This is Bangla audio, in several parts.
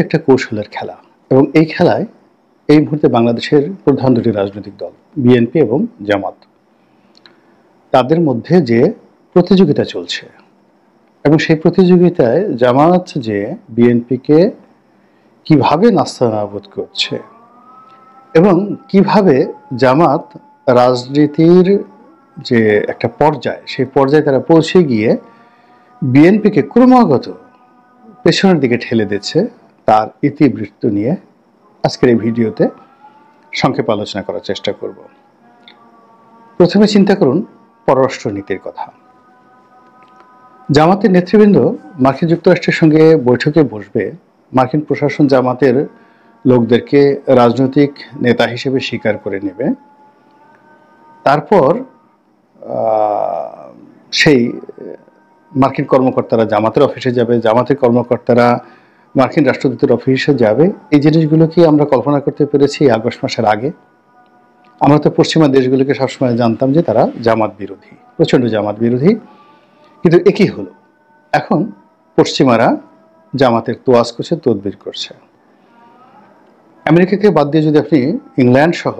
একটা কৌশলের খেলা এবং এই খেলায় এই মুহূর্তে বাংলাদেশের প্রধান দুটি রাজনৈতিক দল বিএনপি এবং জামাত, তাদের মধ্যে যে প্রতিযোগিতা চলছে এবং সেই প্রতিযোগিতায় জামাত যে বিএনপিকে কিভাবে নাস্তানাবুদ করছে এবং কিভাবে জামাত রাজনীতির যে একটা পর্যায়, সেই পর্যায়ে তারা পৌঁছে গিয়ে বিএনপিকে ক্রমাগত পেছনের দিকে ঠেলে দিচ্ছে, তার ইতিবৃত্ত নিয়ে আজকের এই ভিডিওতে সংক্ষেপে আলোচনা করার চেষ্টা করব। প্রথমে চিন্তা করুন পররাষ্ট্রনীতির কথা। জামাতের নেতৃবৃন্দ মার্কিন যুক্তরাষ্ট্রের সঙ্গে বৈঠকে বসবে, মার্কিন প্রশাসন জামাতের লোকদেরকে রাজনৈতিক নেতা হিসেবে স্বীকার করে নেবে, তারপর সেই মার্কিন কর্মকর্তারা জামাতের অফিসে যাবে, জামাতের কর্মকর্তারা মার্কিন রাষ্ট্রদূতের অফিসে যাবে। এই জিনিসগুলো কি আমরা কল্পনা করতে পেরেছি আগস্ট মাসের আগে? আমরা তো পশ্চিমা দেশগুলোকে সবসময় জানতাম যে তারা জামাত বিরোধী, প্রচণ্ড জামাত বিরোধী, কিন্তু একই হলো, এখন পশ্চিমারা জামাতের তোয়াজ করছে, তদবির করছে। আমেরিকাকে বাদ দিয়ে যদি আপনি ইংল্যান্ড সহ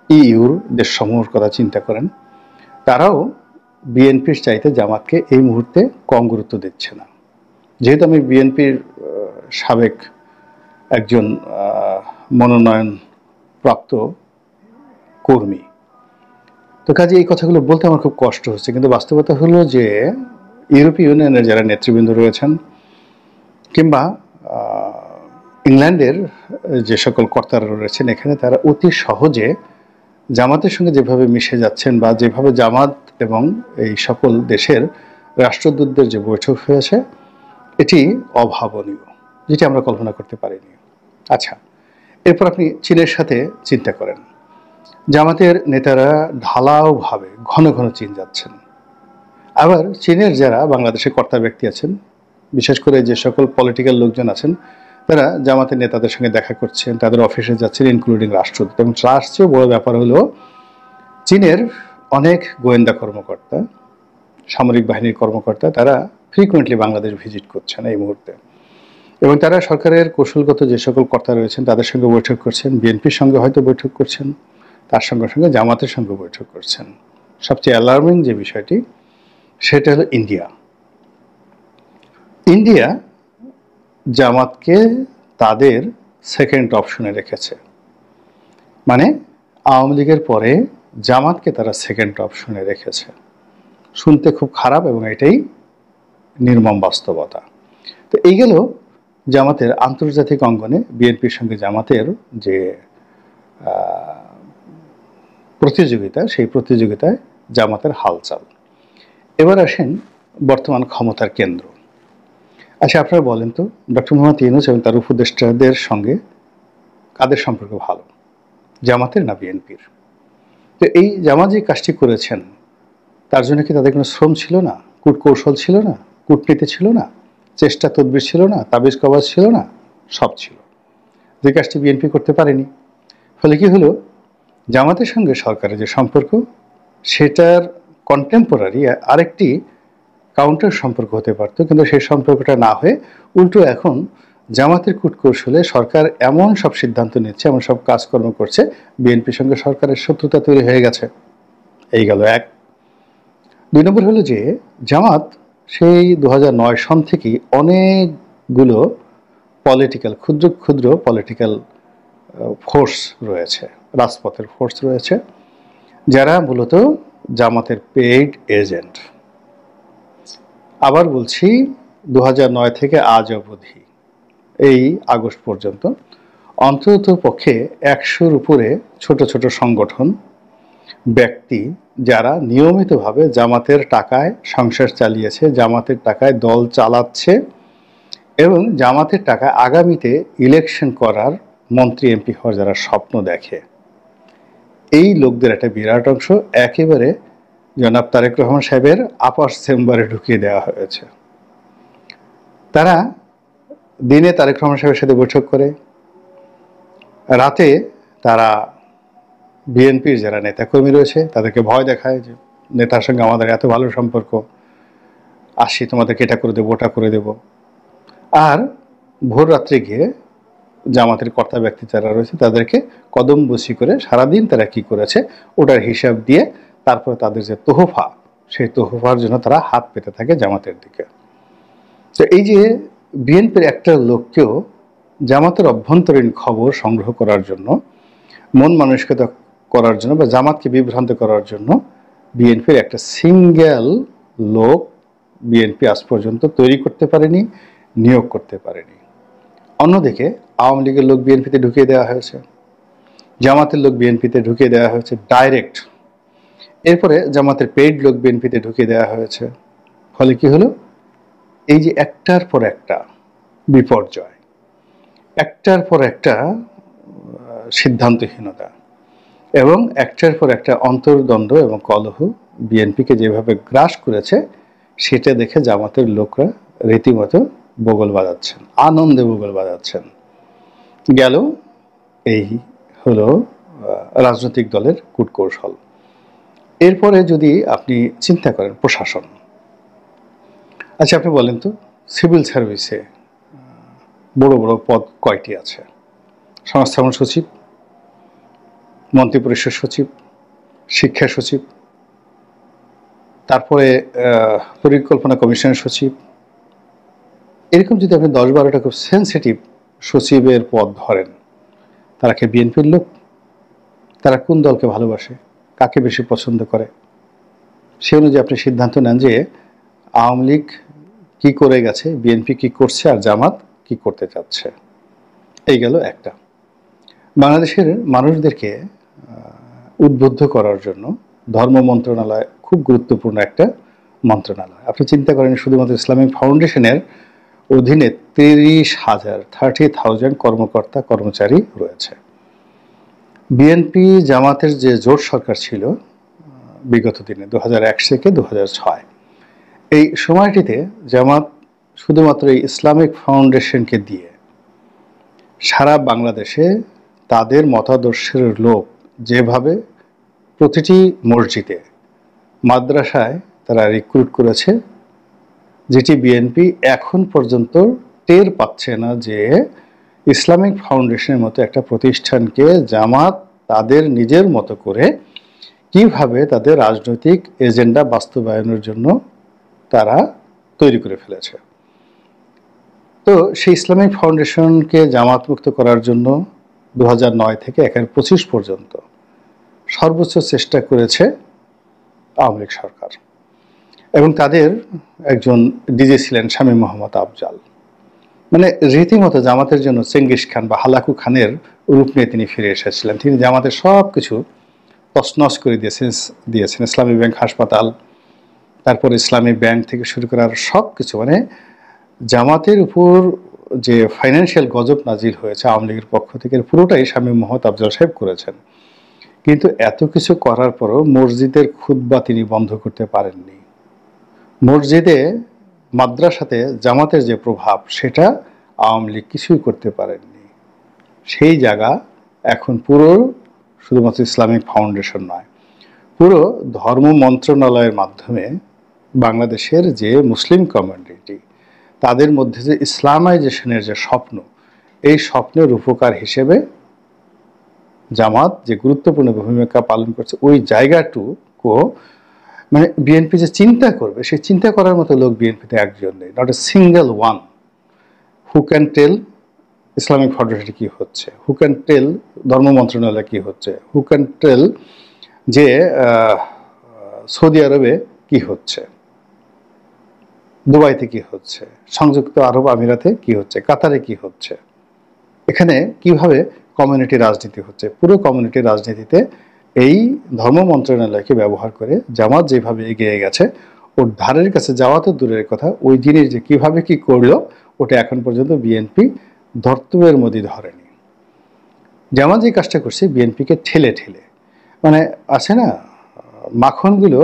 ইউর দেশসমূহের কথা চিন্তা করেন, তারাও বিএনপির চাইতে জামাতকে এই মুহূর্তে কম গুরুত্ব দিচ্ছে না। যেহেতু আমি বিএনপির সাবেক একজন মনোনয়ন প্রাপ্ত কর্মী, তো কাজে এই কথাগুলো বলতে আমার খুব কষ্ট হচ্ছে, কিন্তু বাস্তবতা হলো যে ইউরোপীয় ইউনিয়নের যারা নেতৃবৃন্দ রয়েছেন কিংবা ইংল্যান্ডের যে সকল কর্তারা রয়েছেন এখানে, তারা অতি সহজে জামাতের সঙ্গে যেভাবে মিশে যাচ্ছেন বা যেভাবে জামাত এবং এই সকল দেশের রাষ্ট্রদূতদের যে বৈঠক হয়েছে, এটি অভাবনীয়, যেটি আমরা কল্পনা করতে পারিনি। আচ্ছা, এরপর আপনি চীনের সাথে চিন্তা করেন। জামাতের নেতারা ঢালাওভাবে ঘন ঘন চীন যাচ্ছেন। আবার চীনের যারা বাংলাদেশে কর্তা ব্যক্তি আছেন, বিশেষ করে যে সকল পলিটিক্যাল লোকজন আছেন, তারা জামাতের নেতাদের সঙ্গে দেখা করছেন, তাদের অফিসে যাচ্ছেন, ইনক্লুডিং রাষ্ট্রদূত। এবং তার চেয়েও বড় ব্যাপার হলো চীনের অনেক গোয়েন্দা কর্মকর্তা, সামরিক বাহিনীর কর্মকর্তা, তারা ফ্রিকুয়েন্টলি বাংলাদেশ ভিজিট করছেন এই মুহূর্তে, এবং তারা সরকারের কৌশলগত যে সকল কর্তা রয়েছেন তাদের সঙ্গে বৈঠক করছেন, বিএনপির সঙ্গে হয়তো বৈঠক করছেন, তার সঙ্গে সঙ্গে জামাতের সঙ্গে বৈঠক করছেন। সবচেয়ে অ্যালার্মিং যে বিষয়টি সেটা হলো ইন্ডিয়া জামাতকে তাদের সেকেন্ড অপশনে রেখেছে। মানে আওয়ামী লীগের পরে জামাতকে তারা সেকেন্ড অপশনে রেখেছে। শুনতে খুব খারাপ এবং এটাই নির্মম বাস্তবতা। তো এই গেল জামাতের আন্তর্জাতিক অঙ্গনে বিএনপির সঙ্গে জামাতের যে প্রতিযোগিতা, সেই প্রতিযোগিতায় জামাতের হালচাল। এবার আসেন বর্তমান ক্ষমতার কেন্দ্র। আচ্ছা, আপনারা বলেন তো, ডক্টর মোহাম্মদ ইউনূস এবং তার উপদেষ্টাদের সঙ্গে কাদের সম্পর্ক ভালো, জামাতের না বিএনপির? তো এই জামাত যে কাজটি করেছেন তার জন্য কি তাদের কোনো শ্রম ছিল না, কূটকৌশল ছিল না, কূটনীতি ছিল না, চেষ্টা তদবির ছিল না, তাবিজ কবাজ ছিল না? সব ছিল। যে কাজটি বিএনপি করতে পারেনি। ফলে কি হলো, জামাতের সঙ্গে সরকারের যে সম্পর্ক, সেটার কন্টেম্পোরারি আরেকটি কাউন্টার সম্পর্ক হতে পারত, কিন্তু সেই সম্পর্কটা না হয়ে উল্টো এখন জামাতের কূটকৌশলে সরকার এমন সব সিদ্ধান্ত নিচ্ছে, এমন সব কাজকর্ম করছে, বিএনপির সঙ্গে সরকারের শত্রুতা তৈরি হয়ে গেছে। এই গেল এক। 2 নম্বর হলো যে জামাত সেই 2009 সন থেকেই অনেকগুলো পলিটিক্যাল, ক্ষুদ্র ক্ষুদ্র পলিটিক্যাল ফোর্স রয়েছে, রাজপথের ফোর্স রয়েছে, যারা মূলত জামাতের পেইড এজেন্ট। আবার বলছি, 2009 থেকে আজ অবধি এই আগস্ট পর্যন্ত অন্তত পক্ষে 100-র উপরে ছোট ছোট সংগঠন, ব্যক্তি যারা নিয়মিতভাবে জামাতের টাকায় সংসার চালিয়েছে, জামাতের টাকায় দল চালাচ্ছে এবং জামাতের টাকায় আগামীতে ইলেকশন করার, মন্ত্রী এমপি হওয়ার যারা স্বপ্ন দেখে, এই লোকদের একটা বিরাট অংশ একেবারে জনাব তারেক রহমান সাহেবের আপার চেম্বারে ঢুকিয়ে দেওয়া হয়েছে। তারা দিনে তারেক রহমান সাহেবের সাথে বৈঠক করে, রাতে তারা বিএনপির যারা নেতাকর্মী রয়েছে তাদেরকে ভয় দেখায় যে নেতার সঙ্গে আমাদের এত ভালো সম্পর্ক, আসি তোমাদেরকে এটা করে দেবো, ওটা করে দেব। আর ভোর রাত্রে গিয়ে জামাতের কর্তা ব্যক্তি যারা রয়েছে তাদেরকে কদম বসি করে সারাদিন তারা কি করেছে ওটার হিসাব দিয়ে তারপরে তাদের যে তোহফা, সেই তোহফার জন্য তারা হাত পেতে থাকে জামাতের দিকে। তো এই যে বিএনপির একটা লোককেও জামাতের অভ্যন্তরীণ খবর সংগ্রহ করার জন্য, মন মানসিকতা করার জন্য বা জামাতকে বিভ্রান্ত করার জন্য বিএনপির একটা সিঙ্গেল লোক বিএনপি আজ পর্যন্ত তৈরি করতে পারেনি, নিয়োগ করতে পারেনি। অন্যদিকে আওয়ামী লীগের লোক বিএনপিতে ঢুকিয়ে দেওয়া হয়েছে, জামাতের লোক বিএনপিতে ঢুকিয়ে দেওয়া হয়েছে ডাইরেক্ট। এরপরে জামাতের পেইড লোক বিএনপিতে ঢুকিয়ে দেওয়া হয়েছে। ফলে কি হলো, এই যে একটার পর একটা বিপর্যয়, একটার পর একটা সিদ্ধান্তহীনতা এবং একটার পর একটা অন্তর্দ্বন্দ্ব এবং কলহ বিএনপিকে যেভাবে গ্রাস করেছে, সেটা দেখে জামাতের লোকরা রীতিমতো বগল বাজাচ্ছেন, আনন্দে বগল বাজাচ্ছেন। গেল এই হলো রাজনৈতিক দলের কূটকৌশল। এরপরে যদি আপনি চিন্তা করেন প্রশাসন, আচ্ছা আপনি বলেন তো সিভিল সার্ভিসে বড় বড় পদ কয়টি আছে? সংস্থাপন সচিব, মন্ত্রিপরিষদ সচিব, শিক্ষা সচিব, তারপরে পরিকল্পনা কমিশনের সচিব। এরকম যদি আপনি 10-12টা খুব সেন্সিটিভ সচিবের পদ ধরেন, তারা কি বিএনপির লোক? তারা কোন দলকে ভালোবাসে, কাকে বেশি পছন্দ করে, সে অনুযায়ী আপনি সিদ্ধান্ত নেন যে আওয়ামী লীগ কি করে গেছে, বিএনপি কি করছে, আর জামাত কি করতে চাচ্ছে। এই গেল একটা। বাংলাদেশের মানুষদেরকে উদ্বুদ্ধ করার জন্য ধর্ম মন্ত্রণালয় খুব গুরুত্বপূর্ণ একটা মন্ত্রণালয়। আপনি চিন্তা করেন শুধুমাত্র ইসলামিক ফাউন্ডেশনের অধীনে 30,000 কর্মকর্তা কর্মচারী রয়েছে। বিএনপি জামাতের যে জোট সরকার ছিল বিগত দিনে 2001 থেকে 2006, এই সময়টিতে জামাত শুধুমাত্র এই ইসলামিক ফাউন্ডেশনকে দিয়ে সারা বাংলাদেশে তাদের মতাদর্শের লোক যেভাবে প্রতিটি মসজিদে, মাদ্রাসায় তারা রিক্রুট করেছে, যেটি বিএনপি এখন পর্যন্ত টের পাচ্ছে না যে ইসলামিক ফাউন্ডেশনের মতো একটা প্রতিষ্ঠানকে জামাত তাদের নিজের মতো করে কিভাবে তাদের রাজনৈতিক এজেন্ডা বাস্তবায়নের জন্য তারা তৈরি করে ফেলেছে। তো সেই ইসলামিক ফাউন্ডেশনকে জামাত মুক্ত করার জন্য 2009 থেকে 2025 পর্যন্ত সর্বোচ্চ চেষ্টা করেছে আওয়ামী লীগ সরকার, এবং তাদের একজন ডিজি ছিলেন শামীম মোহাম্মদ আফজাল। মানে রীতিমতো জামাতের জন্য চেঙ্গিস খান বা হালাকু খানের রূপ নিয়ে তিনি ফিরে এসেছিলেন। তিনি জামাতের সব কিছু তছনছ করে দিয়েছেন। ইসলামী ব্যাংক, হাসপাতাল, তারপর ইসলামী ব্যাংক থেকে শুরু করার সব কিছু, মানে জামাতের উপর যে ফাইন্যান্সিয়াল গজব নাজিল হয়েছে আওয়ামী লীগের পক্ষ থেকে, পুরোটাই শামীম মোহাম্মদ আফজাল সাহেব করেছেন। কিন্তু এত কিছু করার পরও মসজিদের খুতবা তিনি বন্ধ করতে পারেননি। মসজিদে, মাদ্রাসাতে জামাতের যে প্রভাব, সেটা আওয়ামী লীগ কিছুই করতে পারেননি। সেই জায়গা এখন পুরো শুধুমাত্র ইসলামিক ফাউন্ডেশন নয়, পুরো ধর্ম মন্ত্রণালয়ের মাধ্যমে বাংলাদেশের যে মুসলিম কমিউনিটি, তাদের মধ্যে যে ইসলামাইজেশনের যে স্বপ্ন, এই স্বপ্নের উপকার হিসেবে জামাত যে গুরুত্বপূর্ণ ভূমিকা পালন করছে, ওই জায়গাটুকু মানে বিএনপি যে চিন্তা করবে, সেই চিন্তা করার মতো লোক বিএনপিতে একজন নেই, not a single one who can tell Islamic ফাউন্ডেশনে কি হচ্ছে, হু ক্যান টেল ধর্ম মন্ত্রণালয়ে কি হচ্ছে, হু ক্যান টেল যে সৌদি আরবে কি হচ্ছে, দুবাইতে কি হচ্ছে, সংযুক্ত আরব আমিরাতে কি হচ্ছে, কাতারে কি হচ্ছে, এখানে কিভাবে কমিউনিটি রাজনীতি হচ্ছে। পুরো কমিউনিটি রাজনীতিতে এই ধর্ম মন্ত্রণালয়কে ব্যবহার করে জামাত যেভাবে এগিয়ে গেছে, ওর ধারের কাছে যাওয়া তো দূরের কথা, ওই জিনিস যে কিভাবে কি করলো, ওটা এখন পর্যন্ত বিএনপি ধর্তব্যের মধ্যে ধরেনি। জামাত যে কাজটা করছে বিএনপিকে ঠেলে ঠেলে, মানে আছে না, মাখনগুলো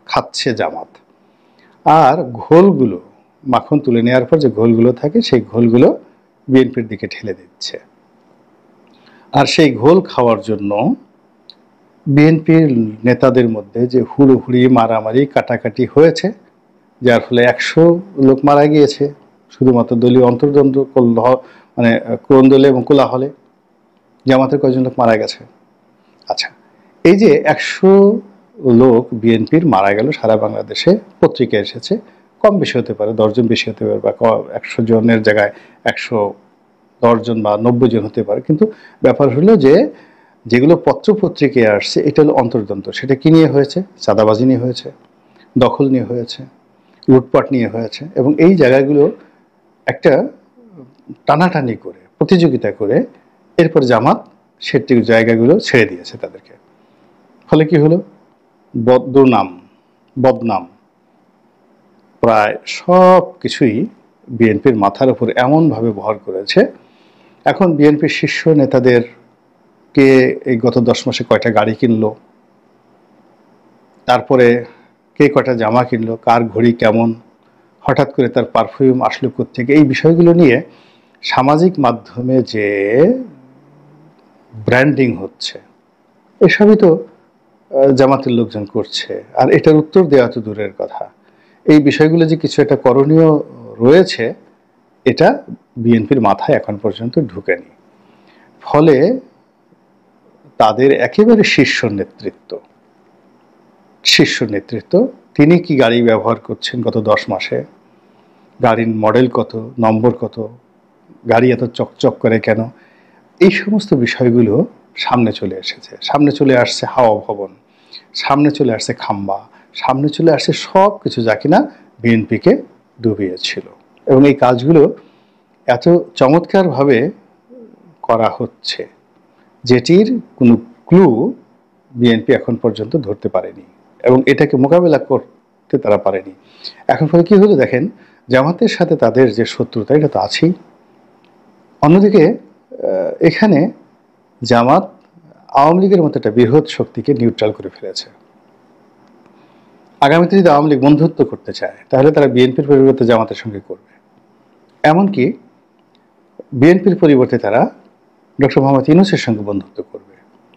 খাচ্ছে জামাত, আর ঘোলগুলো, মাখন তুলে নেওয়ার পর যে ঘোলগুলো থাকে, সেই ঘোলগুলো বিএনপির দিকে ঠেলে দিচ্ছে। আর সেই ঘোল খাওয়ার জন্য বিএনপির নেতাদের মধ্যে যে হুড়োহুড়ি, মারামারি, কাটাকাটি হয়েছে, যার ফলে 100 লোক মারা গিয়েছে, শুধুমাত্র দলীয় অন্তর্দ্বন্দ্ব মানে কোন্দলে এবং কোলাহলে জামাতের কয়জন লোক মারা গেছে। আচ্ছা, এই যে ১০০ লোক বিএনপির মারা গেল সারা বাংলাদেশে, পত্রিকায় এসেছে, কম বেশি হতে পারে, ১০ জন বেশি হতে পারে, বা ১০০ জনের জায়গায় ১১০ জন বা ৯০ জন হতে পারে, কিন্তু ব্যাপার হলো যে যেগুলো পত্র পত্রিকায় আসছে এটা হলো অন্তর্দ্বন্দ্ব। সেটা কি নিয়ে হয়েছে? চাঁদাবাজি নিয়ে হয়েছে, দখল নিয়ে হয়েছে, লুটপাট নিয়ে হয়েছে, এবং এই জায়গাগুলো একটা টানাটানি করে, প্রতিযোগিতা করে এরপর জামাত সেটি জায়গাগুলো ছেড়ে দিয়েছে তাদেরকে। ফলে কি হলো? বদনাম প্রায় সব কিছুই বিএনপির মাথার উপর এমনভাবে ভর করেছে। এখন বিএনপির শীর্ষ নেতাদের কে এই গত 10 মাসে কয়টা গাড়ি কিনলো, তারপরে কে কয়টা জামা কিনলো, কার ঘড়ি কেমন, হঠাৎ করে তার পারফিউম আসলো কোত্থেকে, এই বিষয়গুলো নিয়ে সামাজিক মাধ্যমে যে ব্র্যান্ডিং হচ্ছে, এসবই তো জামাতের লোকজন করছে। আর এটার উত্তর দেওয়া তো দূরের কথা, এই বিষয়গুলো যে কিছু একটা করণীয় রয়েছে এটা বিএনপির মাথায় এখন পর্যন্ত ঢুকেনি। ফলে তাদের একেবারে শীর্ষ নেতৃত্ব তিনি কি গাড়ি ব্যবহার করছেন গত 10 মাসে, গাড়ির মডেল কত, নম্বর কত, গাড়ি এত চকচক করে কেন, এই সমস্ত বিষয়গুলো সামনে চলে এসেছে। সামনে চলে আসছে হাওয়া ভবন, সামনে চলে আসছে খাম্বা, সামনে চলে আসছে সব কিছু যা কিনা বিএনপিকে ডুবিয়েছিল। এবং এই কাজগুলো এত চমৎকারভাবে করা হচ্ছে যেটির কোনো ক্লু বিএনপি এখন পর্যন্ত ধরতে পারেনি এবং এটাকে মোকাবেলা করতে তারা পারেনি। এখন ফলে কি হলো দেখেন, জামাতের সাথে তাদের যে শত্রুতা এটা তো আছেই। অন্যদিকে এখানে জামাত আওয়ামী লীগের মতো একটা বৃহৎ শক্তিকে নিউট্রাল করে ফেলেছে। আগামীতে যদি আওয়ামী লীগ বন্ধুত্ব করতে চায় তাহলে তারা বিএনপির পরিবর্তে জামাতের সঙ্গে করবে। এমনকি বিএনপির পরিবর্তে তারা ডক্টর মোহাম্মদ ইউনূসের সঙ্গে বন্ধুত্ব করবে।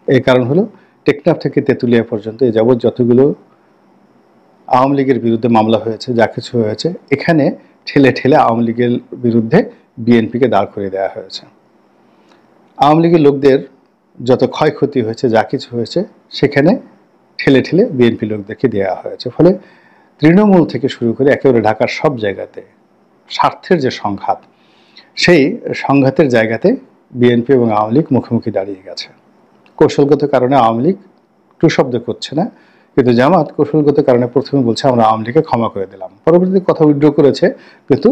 এই কারণ হলো টেকনাফ থেকে তেঁতুলিয়া পর্যন্ত এ যাবৎ যতগুলো আওয়ামী লীগের বিরুদ্ধে মামলা হয়েছে, যা কিছু হয়েছে, এখানে ঠেলে ঠেলে আওয়ামী লীগের বিরুদ্ধে বিএনপিকে দাঁড় করিয়ে দেওয়া হয়েছে। আওয়ামী লীগের লোকদের যত ক্ষয়ক্ষতি হয়েছে, যা কিছু হয়েছে, সেখানে ঠেলে ঠেলে বিএনপি লোকদেরকে দেওয়া হয়েছে। ফলে তৃণমূল থেকে শুরু করে একেবারে ঢাকার সব জায়গাতে স্বার্থের যে সংঘাত, সেই সংঘাতের জায়গাতে বিএনপি এবং আওয়ামী লীগ মুখোমুখি দাঁড়িয়ে গেছে। কৌশলগত কারণে আওয়ামী লীগ টু শব্দ করছে না, কিন্তু জামাত কৌশলগত কারণে প্রথমে বলছে আমরা আওয়ামী লীগকে ক্ষমা করে দিলাম, পরবর্তীতে কথা উইথড্র করেছে, কিন্তু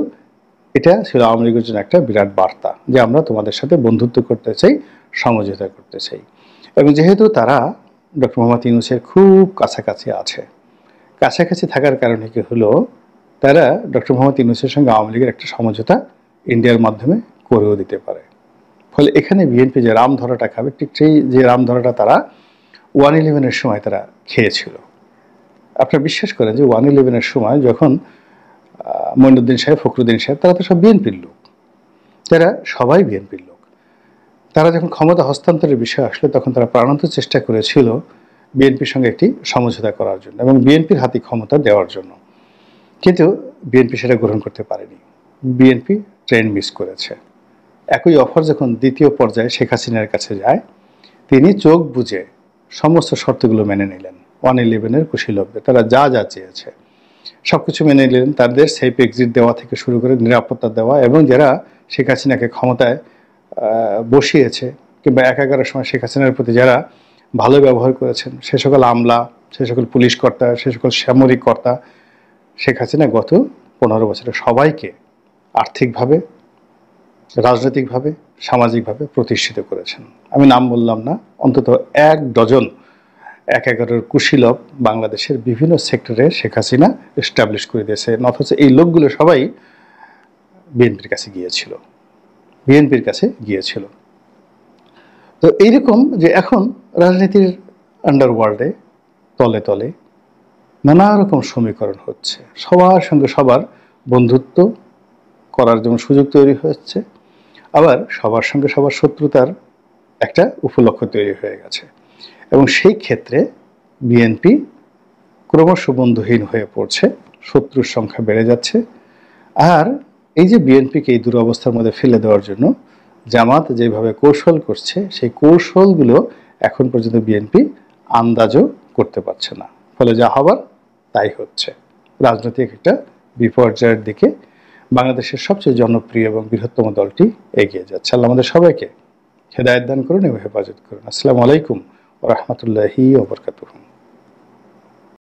এটা ছিল আওয়ামী লীগের জন্য একটা বিরাট বার্তা যে আমরা তোমাদের সাথে বন্ধুত্ব করতে চাই, সমঝোতা করতে চাই। এবং যেহেতু তারা ডক্টর মোহাম্মদ ইউনূসের খুব কাছাকাছি আছে, কাছাকাছি থাকার কারণে কি হলো, তারা ডক্টর মোহাম্মদ ইউনূসের সঙ্গে আওয়ামী লীগের একটা সমঝোতা ইন্ডিয়ার মাধ্যমে করেও দিতে পারে। ফলে এখানে বিএনপি যে রাম ধরাটা খাবে, ঠিক সেই যে রাম ধরাটা তারা 111-এর সময় তারা খেয়েছিল। আপনারা বিশ্বাস করেন যে 111-এর সময় যখন মঈনুদ্দিন সাহেব, ফখরুদ্দিন সাহেব, তারা তো সব বিএনপির লোক, তারা সবাই বিএনপির লোক, তারা যখন ক্ষমতা হস্তান্তরের বিষয় আসলে তখন তারা প্রাণান্ত চেষ্টা করেছিল বিএনপির সঙ্গে একটি সমঝোতা করার জন্য এবং বিএনপির হাতে ক্ষমতা দেওয়ার জন্য, কিন্তু বিএনপি সেটা গ্রহণ করতে পারেনি। বিএনপি ট্রেন মিস করেছে। একই অফার যখন দ্বিতীয় পর্যায়ে শেখ হাসিনার কাছে যায়, তিনি চোখ বুজে সমস্ত শর্তগুলো মেনে নিলেন। 111-এর কুশীলবদের তারা যা যা চেয়েছে সব কিছু মেনে নিলেন। তাদের সেফ এক্সিট দেওয়া থেকে শুরু করে নিরাপত্তা দেওয়া, এবং যারা শেখ হাসিনাকে ক্ষমতায় বসিয়েছে কিংবা একাগারের সময় শেখ হাসিনার প্রতি যারা ভালো ব্যবহার করেছেন, সে সকল আমলা, সে সকল পুলিশ কর্তা, সে সকল সামরিক কর্তা, শেখ হাসিনা গত 15 বছরে সবাইকে আর্থিকভাবে, রাজনৈতিকভাবে, সামাজিকভাবে প্রতিষ্ঠিত করেছেন। আমি নাম বললাম না, অন্তত 1 ডজন 11-এর কুশীলব বাংলাদেশের বিভিন্ন সেক্টরে শেখ হাসিনা এস্টাবলিশ করে দিয়েছে। অথচ এই লোকগুলো সবাই বিএনপির কাছে গিয়েছিল। তো এইরকম যে এখন রাজনীতির আন্ডারওয়ার্ল্ডে তলে তলে নানা রকম সমীকরণ হচ্ছে, সবার সঙ্গে সবার বন্ধুত্ব করার যেমন সুযোগ তৈরি হচ্ছে, আবার সবার সঙ্গে সবার শত্রুতার একটা উপলক্ষ তৈরি হয়ে গেছে। এবং সেই ক্ষেত্রে বিএনপি ক্রমশ বন্ধুহীন হয়ে পড়ছে, শত্রুর সংখ্যা বেড়ে যাচ্ছে। আর এই যে বিএনপিকে এই দুরবস্থার মধ্যে ফেলে দেওয়ার জন্য জামাত যেভাবে কৌশল করছে, সেই কৌশলগুলো এখন পর্যন্ত বিএনপি আন্দাজও করতে পারছে না। ফলে যা হবার তাই হচ্ছে। রাজনৈতিক একটা বিপর্যয়ের দিকে বাংলাদেশের সবচেয়ে জনপ্রিয় এবং বৃহত্তম দলটি এগিয়ে যাচ্ছে। আল্লাহ আমাদের সবাইকে হেদায়েত দান করুন এবং হেফাজত করুন। আসসালামু আলাইকুম ওয়া রাহমাতুল্লাহি ওয়া বারাকাতুহু।